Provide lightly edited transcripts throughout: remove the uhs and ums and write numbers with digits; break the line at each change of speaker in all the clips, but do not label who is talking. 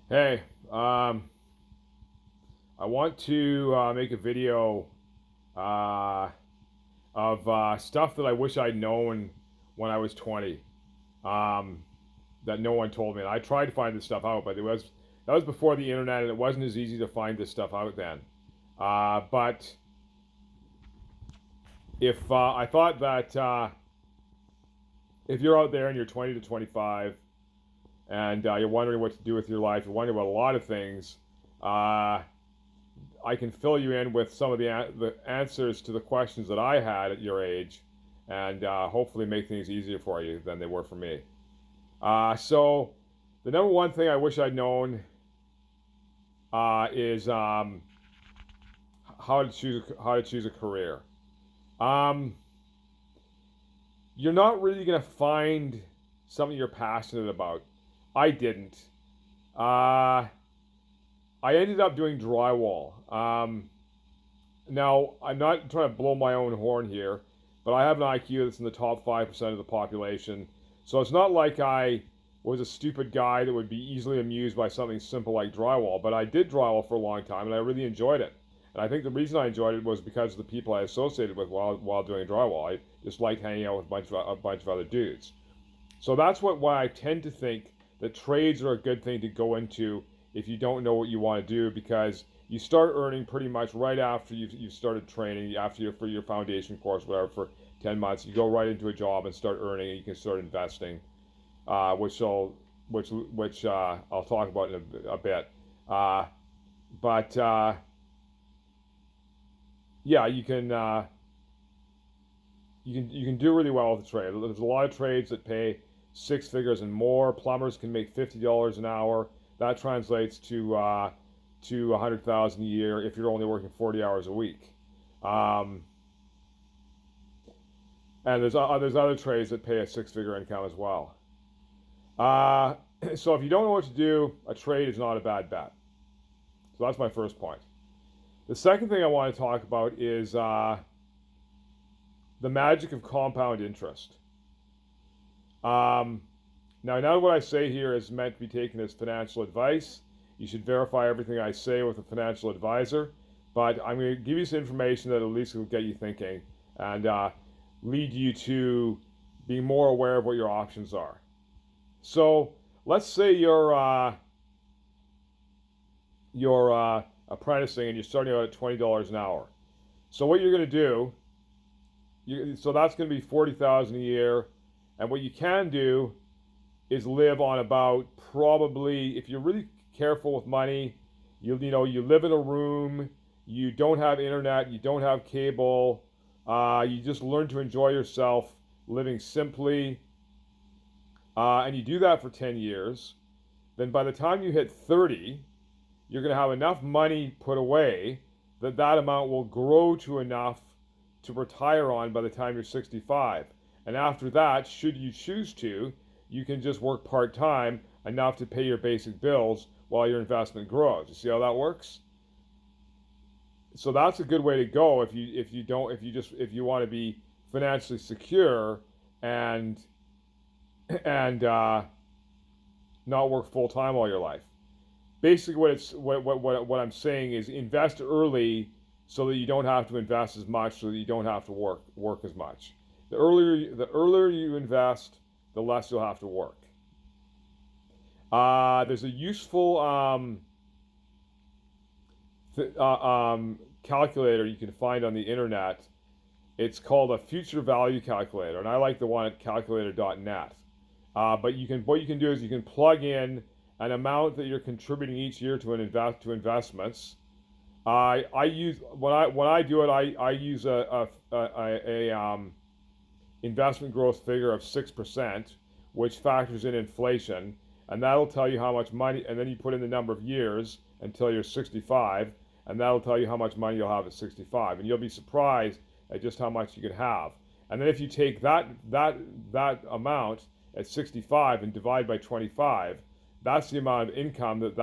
Hey, I want to make a video uh, of stuff that I wish I'd known when I was 20, um, that no one told me. And I tried to find this stuff out, but that was before the internet, and it wasn't as easy to find this stuff out then. But if I thought that if you're out there and you're 20 to 25 and you're wondering what to do with your life, you're wondering about a lot of things. Uh, I can fill you in with some of the answers to the questions that I had at your age, and hopefully make things easier for you than they were for me. So, the number one thing I wish I'd known is how to choose a career. Um, you're not really gonna find something you're passionate about. I didn't. Uh, I ended up doing drywall. Now, I'm not trying to blow my own horn here, but I have an IQ that's in the top 5% of the population. So it's not like I was a stupid guy that would be easily amused by something simple like drywall, but I did drywall for a long time and I really enjoyed it. And I think the reason I enjoyed it was because of the people I associated with while doing drywall. I just liked hanging out with a bunch of other dudes. So that's why I tend to think that trades are a good thing to go into if you don't know what you want to do, because you start earning pretty much right after you've started training, after for your foundation course, whatever, for 10 months. You go right into a job and start earning, and you can start investing, which I'll talk about in a bit. Uh, but yeah, you can do really well with the trade. There's a lot of trades that pay six figures and more. Plumbers can make $50 an hour. That translates to 100,000 a year if you're only working 40 hours a week. Um, and there's other trades that pay a six-figure income as well. Uh, so if you don't know what to do, a trade is not a bad bet. So that's my first point. The second thing I want to talk about is the magic of compound interest. Um, now what I say here is meant to be taken as financial advice. You should verify everything I say with a financial advisor, but I'm going to give you some information that at least will get you thinking and lead you to being more aware of what your options are. So let's say you're apprenticing and you're starting out at $20 an hour. So what you're going to do, so that's going to be 40,000 a year, and what you can do is live on about, probably, if you're really careful with money, you live in a room, you don't have internet, you don't have cable, you just learn to enjoy yourself living simply, and you do that for 10 years. Then by the time you hit 30, you're going to have enough money put away that that amount will grow to enough to retire on by the time you're 65. And after that, should you choose to, you can just work part-time enough to pay your basic bills while your investment grows. You see how that works? So that's a good way to go if you want to be financially secure and and not work full time all your life. Basically, what I'm saying is invest early so that you don't have to invest as much, so that you don't have to work as much. The earlier you invest, the less you'll have to work. There's a useful calculator you can find on the internet. It's called a future value calculator, and I like the one at calculator.net. But what you can do is you can plug in an amount that you're contributing each year to investments. I use when I do it, I use a investment growth figure of 6%, which factors in inflation, and that'll tell you how much money. And then you put in the number of years until you're 65, and that'll tell you how much money you'll have at 65, and you'll be surprised at just how much you could have. And then if you take that amount at 65 and divide by 25, that's the amount of income that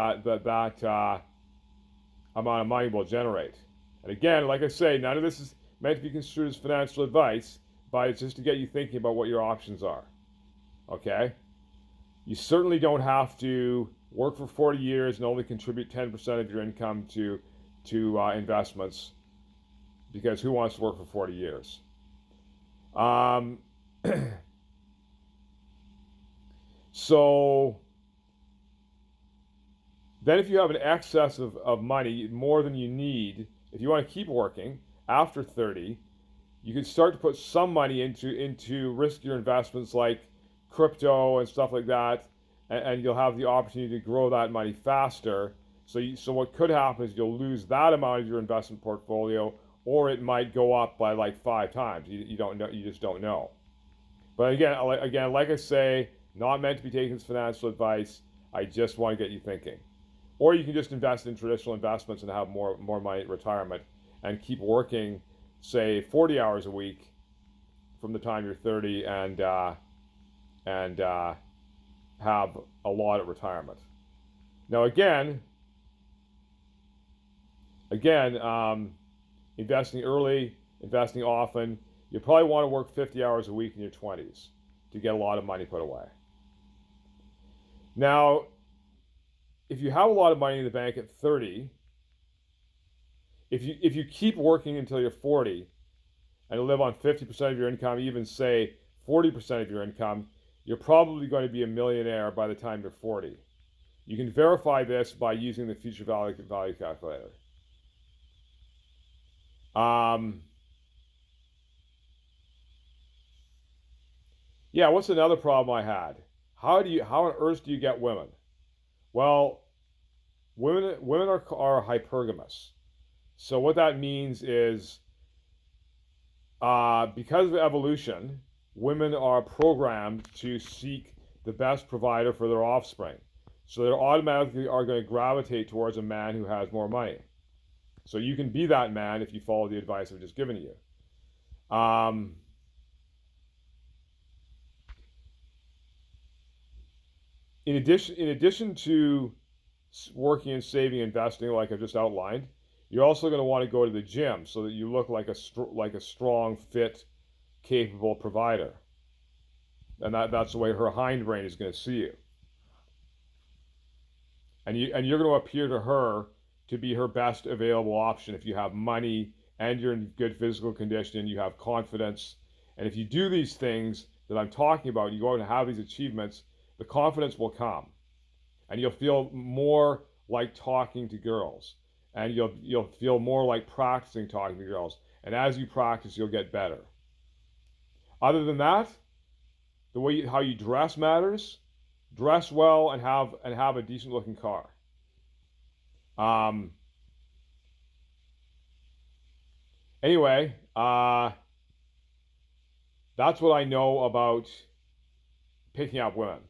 amount of money will generate. And again, like I say, none of this is meant to be construed as financial advice, but it's just to get you thinking about what your options are. Okay? You certainly don't have to work for 40 years and only contribute 10% of your income to investments, because who wants to work for 40 years? Um, so then if you have an excess of money, more than you need, if you want to keep working after 30, you can start to put some money into riskier investments like crypto and stuff like that, and you'll have the opportunity to grow that money faster. So what could happen is you'll lose that amount of your investment portfolio, or it might go up by like 5 times. You don't know. You just don't know. But again, like I say, not meant to be taken as financial advice. I just want to get you thinking. Or you can just invest in traditional investments and have more money at retirement and keep working, say 40 hours a week from the time you're 30 and have a lot at retirement. Now again, investing early, investing often, you probably want to work 50 hours a week in your 20s to get a lot of money put away. Now, if you have a lot of money in the bank at 30, if you keep working until you're 40 and live on 50% of your income, even say 40% of your income, you're probably going to be a millionaire by the time you're 40. You can verify this by using the future value calculator. Yeah, what's another problem I had? How on earth do you get women? Well, women are hypergamous. So what that means is, because of evolution, women are programmed to seek the best provider for their offspring. So they automatically are going to gravitate towards a man who has more money. So you can be that man if you follow the advice I've just given you. In addition to working and saving, investing, like I've just outlined, you're also going to want to go to the gym so that you look like a strong, fit, capable provider. And that's the way her hindbrain is going to see you. And you're going to appear to her to be her best available option if you have money and you're in good physical condition, you have confidence. And if you do these things that I'm talking about, you go out and have these achievements, the confidence will come. And you'll feel more like talking to girls. And you'll feel more like practicing talking to girls. And as you practice, you'll get better. Other than that, how you dress matters. Dress well and have a decent looking car. Anyway, that's what I know about picking up women.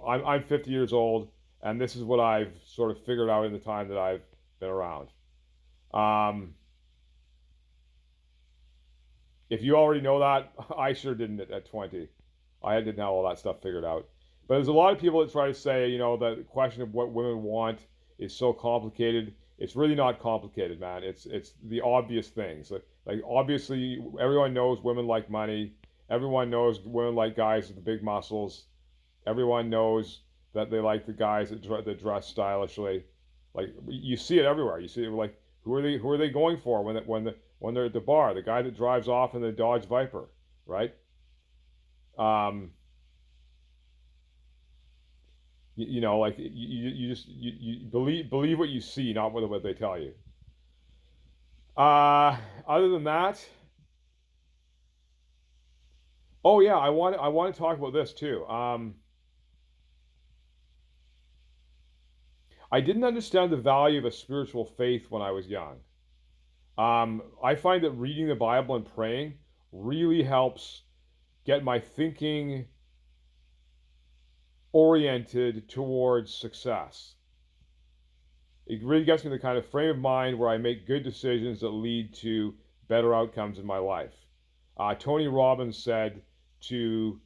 I'm 50 years old, and this is what I've sort of figured out in the time that I've been around. If you already know that, I sure didn't at 20. I didn't have all that stuff figured out. But there's a lot of people that try to say, that the question of what women want is so complicated. It's really not complicated, man. It's the obvious things. Like obviously, everyone knows women like money. Everyone knows women like guys with the big muscles. Everyone knows that they like the guys that dress stylishly. Like you see it everywhere. You see it like who are they going for when they're at the bar? The guy that drives off in the Dodge Viper, right? Like you just believe what you see, not what they tell you. Other than that, oh yeah, I want to talk about this too. I didn't understand the value of a spiritual faith when I was young. I find that reading the Bible and praying really helps get my thinking oriented towards success. It really gets me in the kind of frame of mind where I make good decisions that lead to better outcomes in my life. Tony Robbins said to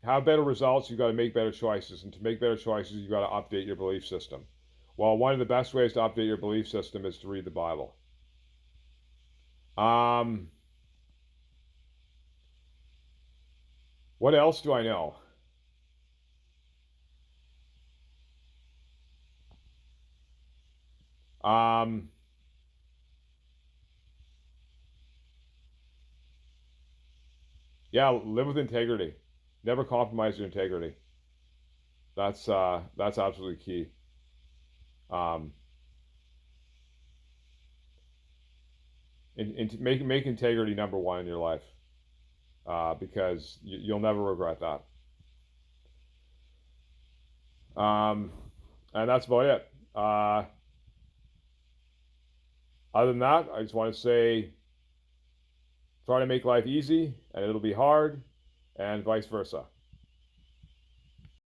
have better results, you've got to make better choices. And to make better choices, you've got to update your belief system. Well, one of the best ways to update your belief system is to read the Bible. What else do I know? Um, yeah, live with integrity. Never compromise your integrity. That's absolutely key. Um, make integrity number one in your life, because you'll never regret that. And that's about it. Other than that, I just want to say, try to make life easy, and it'll be hard, and vice versa.